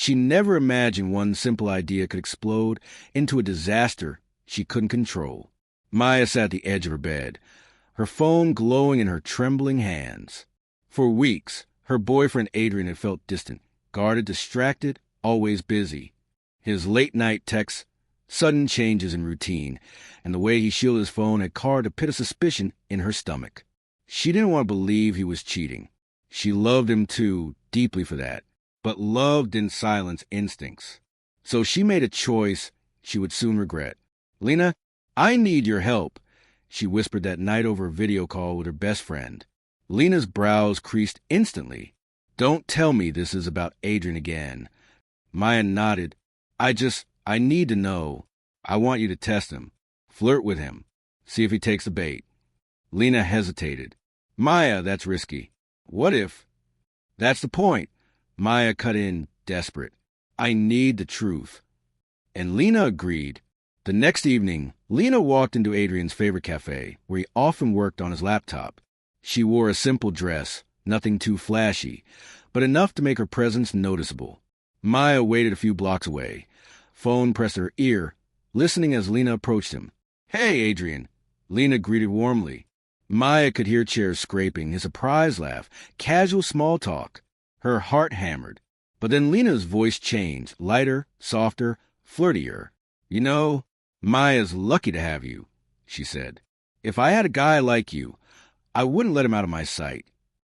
She never imagined one simple idea could explode into a disaster she couldn't control. Maya sat at the edge of her bed, her phone glowing in her trembling hands. For weeks, her boyfriend Adrian had felt distant, guarded, distracted, always busy. His late-night texts, sudden changes in routine, and the way he shielded his phone had carved a pit of suspicion in her stomach. She didn't want to believe he was cheating. She loved him too, deeply for that, but love didn't silence instincts. So she made a choice she would soon regret. "Lena, I need your help," she whispered that night over a video call with her best friend. Lena's brows creased instantly. "Don't tell me this is about Adrian again." Maya nodded. I need to know. I want you to test him. Flirt with him. See if he takes the bait." Lena hesitated. "Maya, that's risky." "What if?" "That's the point." Maya cut in, desperate. "I need the truth." And Lena agreed. The next evening, Lena walked into Adrian's favorite cafe, where he often worked on his laptop. She wore a simple dress, nothing too flashy, but enough to make her presence noticeable. Maya waited a few blocks away, phone pressed to her ear, listening as Lena approached him. "Hey, Adrian." Lena greeted warmly. Maya could hear chairs scraping, his surprise laugh, casual small talk. Her heart hammered. But then Lena's voice changed, lighter, softer, flirtier. "You know, Maya's lucky to have you," she said. "If I had a guy like you, I wouldn't let him out of my sight."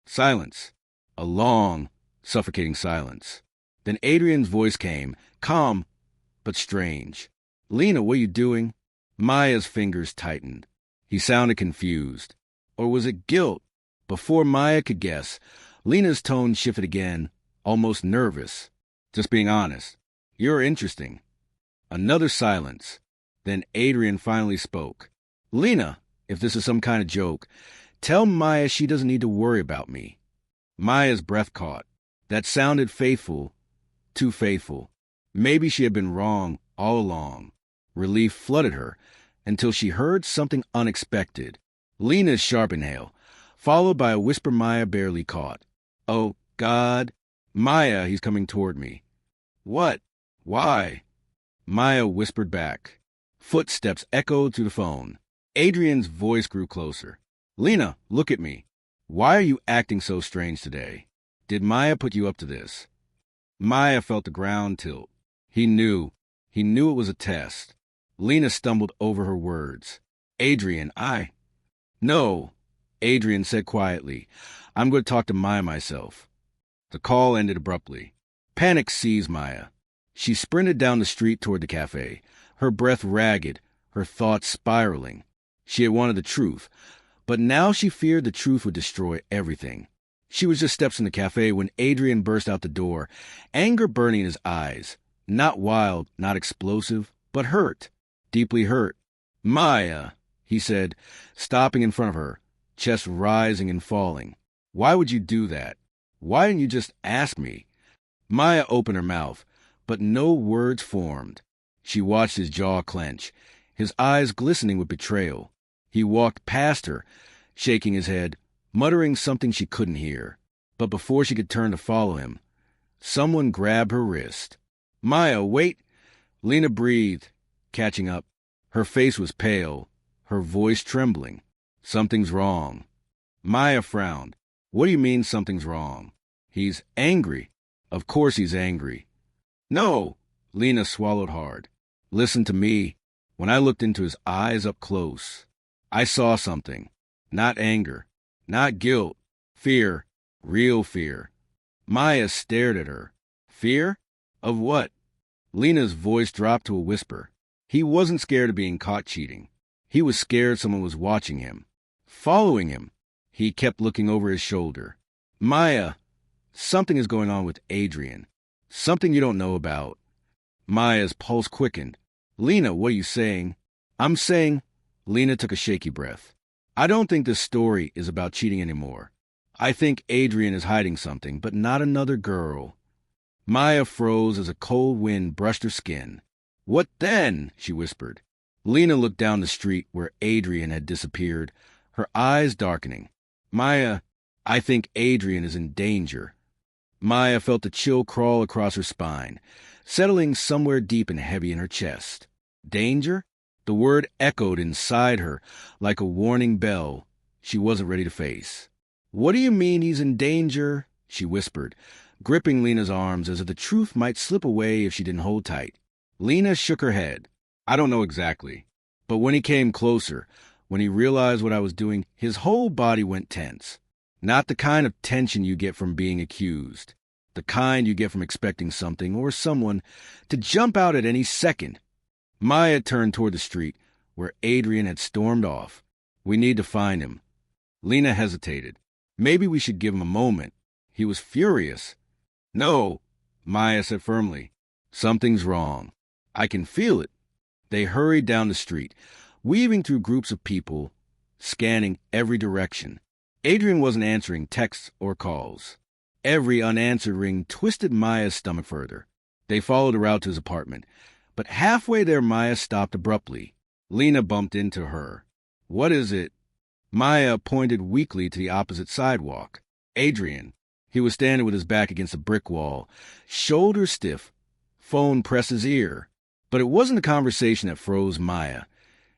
Silence. A long, suffocating silence. Then Adrian's voice came, calm but strange. "Lena, what are you doing?" Maya's fingers tightened. He sounded confused. Or was it guilt? Before Maya could guess, Lena's tone shifted again, almost nervous. "Just being honest. You're interesting." Another silence. Then Adrian finally spoke. "Lena, if this is some kind of joke, tell Maya she doesn't need to worry about me." Maya's breath caught. That sounded faithful, too faithful. Maybe she had been wrong all along. Relief flooded her until she heard something unexpected. Lena's sharp inhale, followed by a whisper Maya barely caught. "Oh, God. Maya, he's coming toward me." "What? Why?" Maya whispered back. Footsteps echoed through the phone. Adrian's voice grew closer. "Lena, look at me. Why are you acting so strange today? Did Maya put you up to this?" Maya felt the ground tilt. He knew it was a test. Lena stumbled over her words. "Adrian, No," Adrian said quietly. "I'm going to talk to Maya myself." The call ended abruptly. Panic seized Maya. She sprinted down the street toward the cafe, her breath ragged, her thoughts spiraling. She had wanted the truth, but now she feared the truth would destroy everything. She was just steps from the cafe when Adrian burst out the door, anger burning in his eyes. Not wild, not explosive, but hurt, deeply hurt. "Maya," he said, stopping in front of her, chest rising and falling. "Why would you do that? Why didn't you just ask me?" Maya opened her mouth, but no words formed. She watched his jaw clench, his eyes glistening with betrayal. He walked past her, shaking his head, muttering something she couldn't hear. But before she could turn to follow him, someone grabbed her wrist. "Maya, wait!" Lena breathed, catching up. Her face was pale, her voice trembling. "Something's wrong." Maya frowned. "What do you mean something's wrong?" "He's angry." "Of course he's angry." "No!" Lena swallowed hard. "Listen to me." When I looked into his eyes up close, I saw something. Not anger, not guilt, fear, real fear. Maya stared at her. "Fear? Of what?" Lena's voice dropped to a whisper. He wasn't scared of being caught cheating. He was scared someone was watching him, following him. He kept looking over his shoulder. "Maya, something is going on with Adrian. Something you don't know about." Maya's pulse quickened. "Lena, what are you saying?" "I'm saying," Lena took a shaky breath, "I don't think this story is about cheating anymore. I think Adrian is hiding something, but not another girl." Maya froze as a cold wind brushed her skin. "What then?" she whispered. Lena looked down the street where Adrian had disappeared, her eyes darkening. "Maya, I think Adrian is in danger." Maya felt the chill crawl across her spine, settling somewhere deep and heavy in her chest. Danger? The word echoed inside her like a warning bell she wasn't ready to face. "What do you mean he's in danger?" she whispered, gripping Lena's arms as if the truth might slip away if she didn't hold tight. Lena shook her head. "I don't know exactly. But when he came closer, when he realized what I was doing, his whole body went tense. Not the kind of tension you get from being accused. The kind you get from expecting something or someone to jump out at any second." Maya turned toward the street, where Adrian had stormed off. "We need to find him." Lena hesitated. "Maybe we should give him a moment. He was furious." "No," Maya said firmly. "Something's wrong. I can feel it." They hurried down the street, weaving through groups of people, scanning every direction. Adrian wasn't answering texts or calls. Every unanswered ring twisted Maya's stomach further. They followed her out to his apartment, but halfway there Maya stopped abruptly. Lena bumped into her. "What is it?" Maya pointed weakly to the opposite sidewalk. Adrian. He was standing with his back against a brick wall, shoulders stiff, phone pressed his ear. But it wasn't the conversation that froze Maya.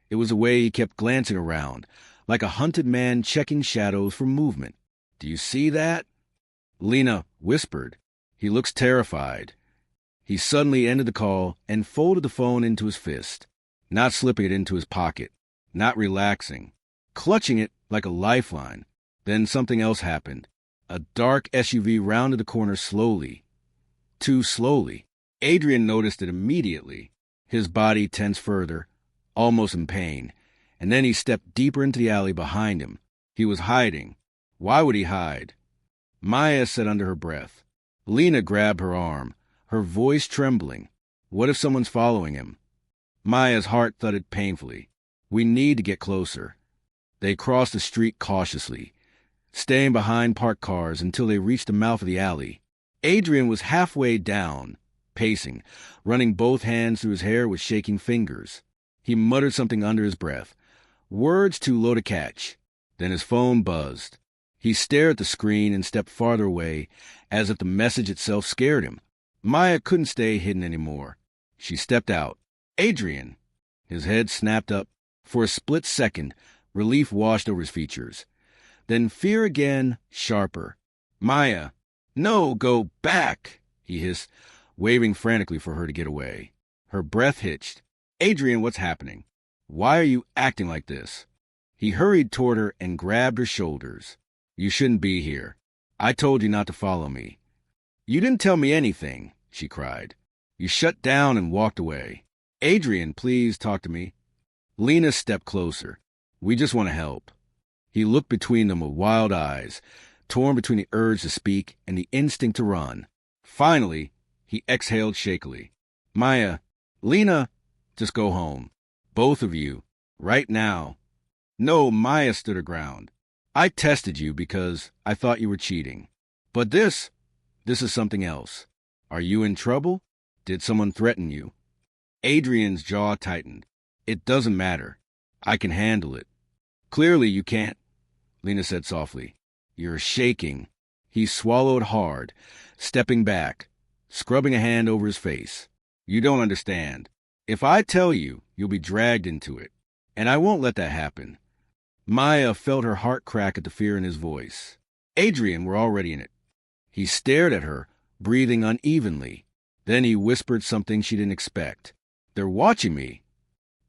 It was the way he kept glancing around, like a hunted man checking shadows for movement. "Do you see that?" Lena whispered. "He looks terrified." He suddenly ended the call and folded the phone into his fist, not slipping it into his pocket, not relaxing, clutching it like a lifeline. Then something else happened. A dark SUV rounded the corner slowly. Too slowly. Adrian noticed it immediately. His body tensed further, almost in pain, and then he stepped deeper into the alley behind him. He was hiding. Why would he hide? Maya said under her breath. Lena grabbed her arm, her voice trembling. What if someone's following him? Maya's heart thudded painfully. "We need to get closer." They crossed the street cautiously, staying behind parked cars until they reached the mouth of the alley. Adrian was halfway down, pacing, running both hands through his hair with shaking fingers. He muttered something under his breath, words too low to catch. Then his phone buzzed. He stared at the screen and stepped farther away, as if the message itself scared him. Maya couldn't stay hidden anymore. She stepped out. "Adrian!" His head snapped up. For a split second, relief washed over his features. Then fear again, sharper. "Maya! No, go back!" he hissed, waving frantically for her to get away. Her breath hitched. "Adrian, what's happening? Why are you acting like this?" He hurried toward her and grabbed her shoulders. "You shouldn't be here. I told you not to follow me." "You didn't tell me anything," she cried. "You shut down and walked away." "Adrian, please talk to me." Lena stepped closer. "We just want to help." He looked between them with wild eyes, torn between the urge to speak and the instinct to run. Finally, he exhaled shakily. "Maya, Lena, just go home. Both of you. Right now." "No," Maya stood her ground. "I tested you because I thought you were cheating. But this is something else. Are you in trouble? Did someone threaten you?" Adrian's jaw tightened. "It doesn't matter. I can handle it." "Clearly you can't," Lena said softly. "You're shaking." He swallowed hard, stepping back, scrubbing a hand over his face. "You don't understand. If I tell you, you'll be dragged into it. And I won't let that happen." Maya felt her heart crack at the fear in his voice. "Adrian, we're already in it." He stared at her, breathing unevenly. Then he whispered something she didn't expect. "They're watching me."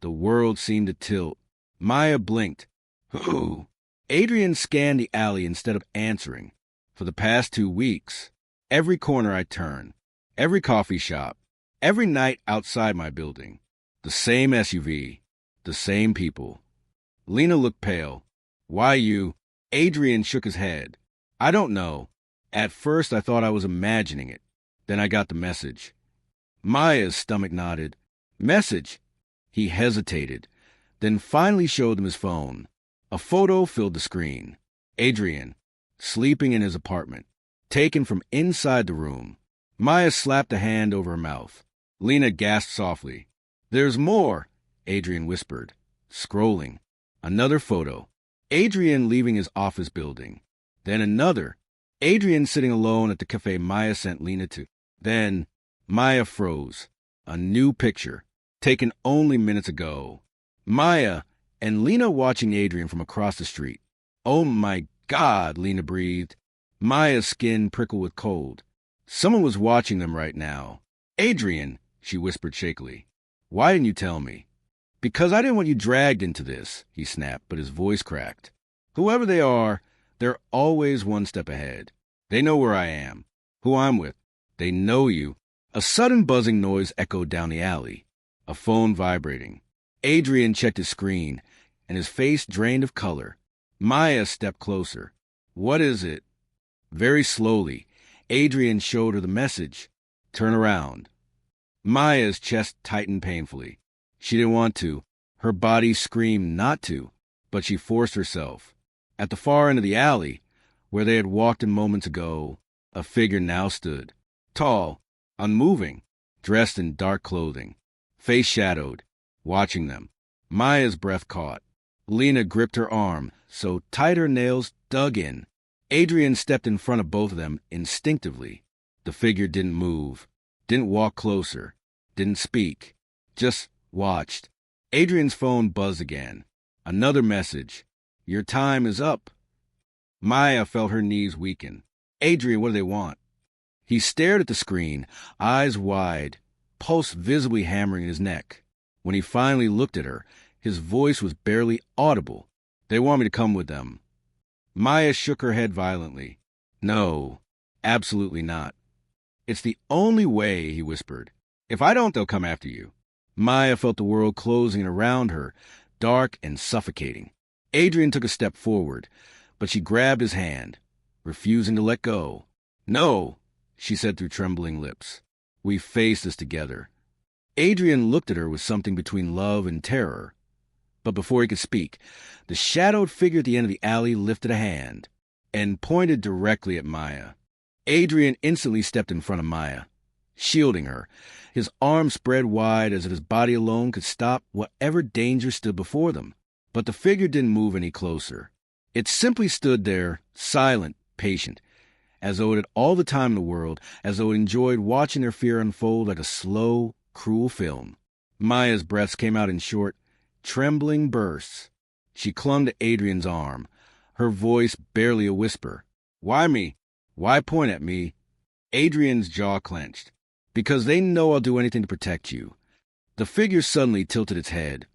The world seemed to tilt. Maya blinked. "Who?" Adrian scanned the alley instead of answering. "For the past 2 weeks. Every corner I turn. Every coffee shop. Every night outside my building. The same SUV. The same people." Lena looked pale. "Why you?" Adrian shook his head. "I don't know. At first I thought I was imagining it. Then I got the message." Maya's stomach nodded. "Message?" He hesitated, then finally showed them his phone. A photo filled the screen. Adrian, sleeping in his apartment, taken from inside the room. Maya slapped a hand over her mouth. Lena gasped softly. "There's more," Adrian whispered, scrolling. Another photo. Adrian leaving his office building. Then another. Adrian sitting alone at the cafe Maya sent Lena to. Then Maya froze. A new picture, taken only minutes ago. Maya and Lena watching Adrian from across the street. Oh my God, Lena breathed. Maya's skin prickled with cold. Someone was watching them right now. Adrian, she whispered shakily. Why didn't you tell me? Because I didn't want you dragged into this, he snapped, but his voice cracked. Whoever they are, they're always one step ahead. They know where I am, who I'm with. They know you. A sudden buzzing noise echoed down the alley. A phone vibrating. Adrian checked his screen, and his face drained of color. Maya stepped closer. What is it? Very slowly, Adrian showed her the message. Turn around. Maya's chest tightened painfully. She didn't want to. Her body screamed not to, but she forced herself. At the far end of the alley, where they had walked in moments ago, a figure now stood. Tall, unmoving, dressed in dark clothing, face shadowed, watching them. Maya's breath caught. Lena gripped her arm, so tight her nails dug in. Adrian stepped in front of both of them instinctively. The figure didn't move, didn't walk closer, didn't speak, just watched. Adrian's phone buzzed again. Another message. Your time is up. Maya felt her knees weaken. Adrian, what do they want? He stared at the screen, eyes wide, pulse visibly hammering in his neck. When he finally looked at her, his voice was barely audible. They want me to come with them. Maya shook her head violently. No, absolutely not. It's the only way, he whispered. If I don't, they'll come after you. Maya felt the world closing around her, dark and suffocating. Adrian took a step forward, but she grabbed his hand, refusing to let go. No, she said through trembling lips. We face this together. Adrian looked at her with something between love and terror. But before he could speak, the shadowed figure at the end of the alley lifted a hand and pointed directly at Maya. Adrian instantly stepped in front of Maya, shielding her, his arms spread wide as if his body alone could stop whatever danger stood before them. But the figure didn't move any closer. It simply stood there, silent, patient, as though it had all the time in the world, as though it enjoyed watching their fear unfold like a slow, cruel film. Maya's breaths came out in short, trembling bursts. She clung to Adrian's arm, her voice barely a whisper. Why me? Why point at me? Adrian's jaw clenched. Because they know I'll do anything to protect you. The figure suddenly tilted its head,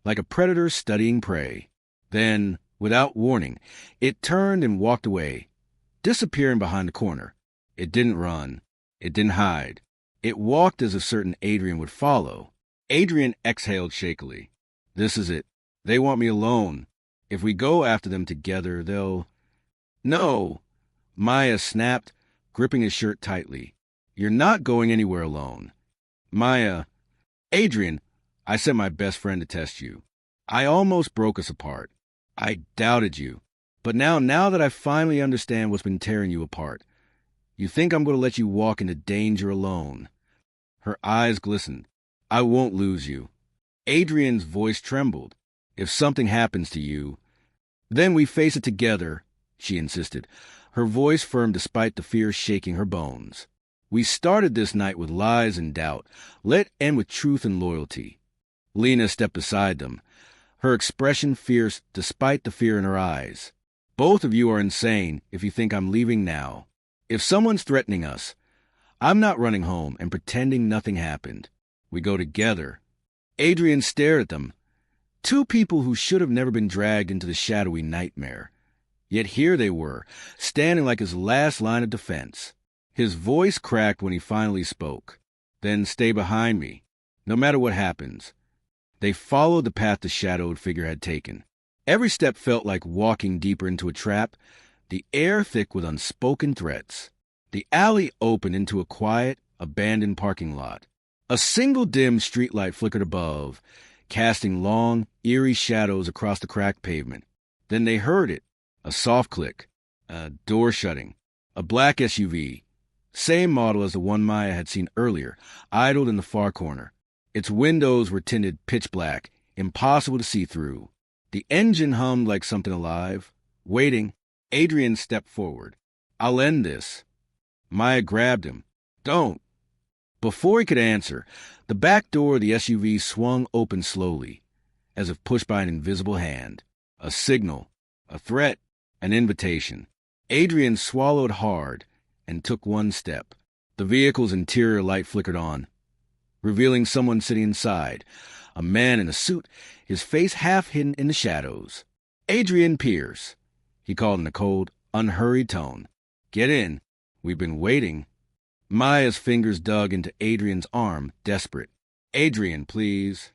like a predator studying prey. Then, without warning, it turned and walked away, disappearing behind the corner. It didn't run. It didn't hide. It walked as if certain Adrian would follow. Adrian exhaled shakily. This is it. They want me alone. If we go after them together, they'll... No! Maya snapped, gripping his shirt tightly. You're not going anywhere alone. Maya... Adrian, I sent my best friend to test you. I almost broke us apart. I doubted you. But now that I finally understand what's been tearing you apart, you think I'm going to let you walk into danger alone. Her eyes glistened. I won't lose you. Adrian's voice trembled. If something happens to you, then we face it together, she insisted, her voice firm despite the fear shaking her bones. We started this night with lies and doubt. Let end with truth and loyalty. Lena stepped beside them, her expression fierce despite the fear in her eyes. Both of you are insane if you think I'm leaving now. If someone's threatening us, I'm not running home and pretending nothing happened. We go together. Adrian stared at them. Two people who should have never been dragged into the shadowy nightmare. Yet here they were, standing like his last line of defense. His voice cracked when he finally spoke. Then stay behind me, no matter what happens. They followed the path the shadowed figure had taken. Every step felt like walking deeper into a trap, the air thick with unspoken threats. The alley opened into a quiet, abandoned parking lot. A single dim streetlight flickered above, casting long, eerie shadows across the cracked pavement. Then they heard it, a soft click, a door shutting, a black SUV, same model as the one Maya had seen earlier, idled in the far corner. Its windows were tinted pitch black, impossible to see through. The engine hummed like something alive. Waiting, Adrian stepped forward. I'll end this. Maya grabbed him. Don't. Before he could answer, the back door of the SUV swung open slowly, as if pushed by an invisible hand. A signal, a threat, an invitation. Adrian swallowed hard and took one step. The vehicle's interior light flickered on, revealing someone sitting inside, a man in a suit, his face half hidden in the shadows. Adrian Pierce, he called in a cold, unhurried tone. Get in. We've been waiting. Maya's fingers dug into Adrian's arm, desperate. Adrian, please.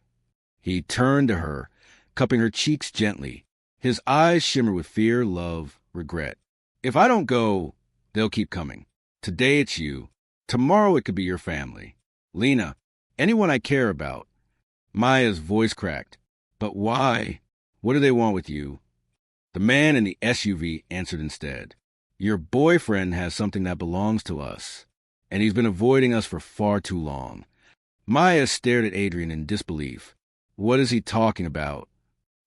He turned to her, cupping her cheeks gently. His eyes shimmered with fear, love, regret. If I don't go, they'll keep coming. Today it's you. Tomorrow it could be your family. Lena, anyone I care about. Maya's voice cracked. But why? What do they want with you? The man in the SUV answered instead. Your boyfriend has something that belongs to us, and he's been avoiding us for far too long. Maya stared at Adrian in disbelief. What is he talking about?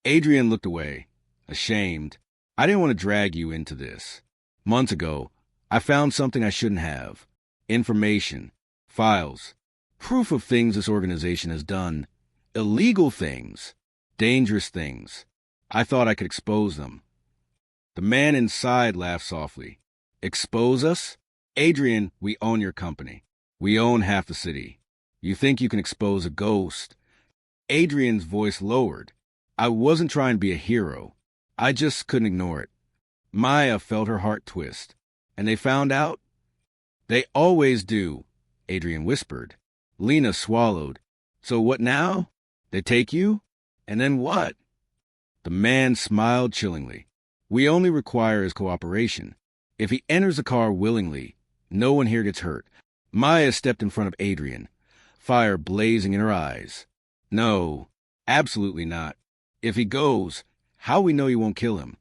Adrian looked away, ashamed. I didn't want to drag you into this. Months ago, I found something I shouldn't have. Information, files, proof of things this organization has done. Illegal things, dangerous things. I thought I could expose them. The man inside laughed softly. Expose us? Adrian, we own your company. We own half the city. You think you can expose a ghost? Adrian's voice lowered. I wasn't trying to be a hero. I just couldn't ignore it. Maya felt her heart twist. And they found out? They always do, Adrian whispered. Lena swallowed. So what now? They take you? And then what? The man smiled chillingly. We only require his cooperation. If he enters the car willingly, no one here gets hurt. Maya stepped in front of Adrian, fire blazing in her eyes. No, absolutely not. If he goes, how we know you won't kill him?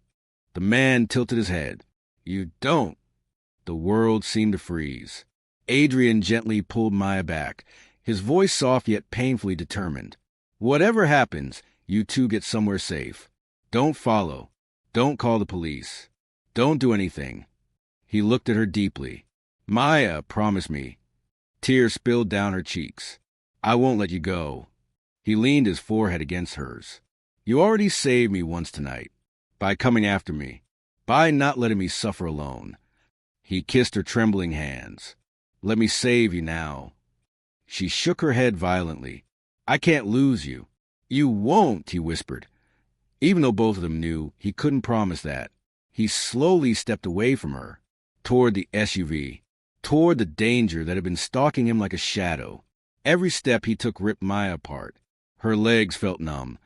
The man tilted his head. You don't. The world seemed to freeze. Adrian gently pulled Maya back, his voice soft yet painfully determined. Whatever happens, you two get somewhere safe. Don't follow. Don't call the police. Don't do anything. He looked at her deeply. Maya, promise me. Tears spilled down her cheeks. I won't let you go. He leaned his forehead against hers. You already saved me once tonight. By coming after me. By not letting me suffer alone. He kissed her trembling hands. Let me save you now. She shook her head violently. I can't lose you. You won't, he whispered. Even though both of them knew, he couldn't promise that. He slowly stepped away from her, toward the SUV, toward the danger that had been stalking him like a shadow. Every step he took ripped Maya apart. Her legs felt numb,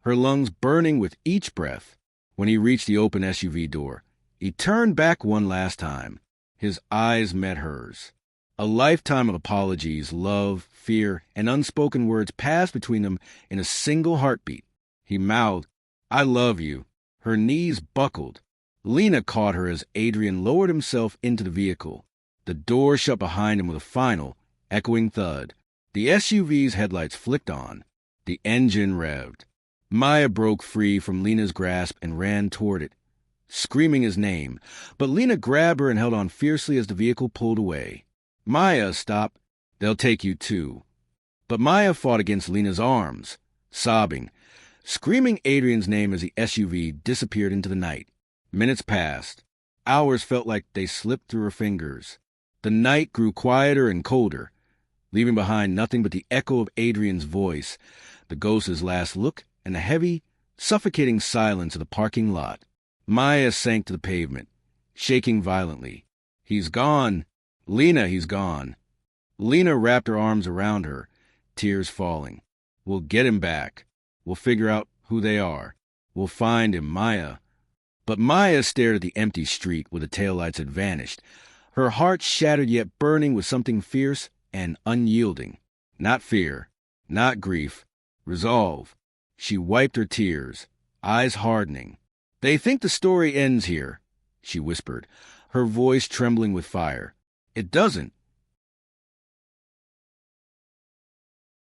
her lungs burning with each breath. When he reached the open SUV door, he turned back one last time. His eyes met hers. A lifetime of apologies, love, fear, and unspoken words passed between them in a single heartbeat. He mouthed, I love you. Her knees buckled. Lena caught her as Adrian lowered himself into the vehicle. The door shut behind him with a final, echoing thud. The SUV's headlights flicked on. The engine revved. Maya broke free from Lena's grasp and ran toward it, screaming his name, but Lena grabbed her and held on fiercely as the vehicle pulled away. Maya, stop. They'll take you too. But Maya fought against Lena's arms, sobbing, screaming Adrian's name as the SUV disappeared into the night. Minutes passed. Hours felt like they slipped through her fingers. The night grew quieter and colder, leaving behind nothing but the echo of Adrian's voice, the ghost's last look, and the heavy, suffocating silence of the parking lot. Maya sank to the pavement, shaking violently. He's gone. Lena, he's gone. Lena wrapped her arms around her, tears falling. We'll get him back. We'll figure out who they are. We'll find him, Maya. But Maya stared at the empty street where the taillights had vanished, her heart shattered yet burning with something fierce and unyielding. Not fear, not grief, resolve. She wiped her tears, eyes hardening. They think the story ends here, she whispered, her voice trembling with fire. It doesn't.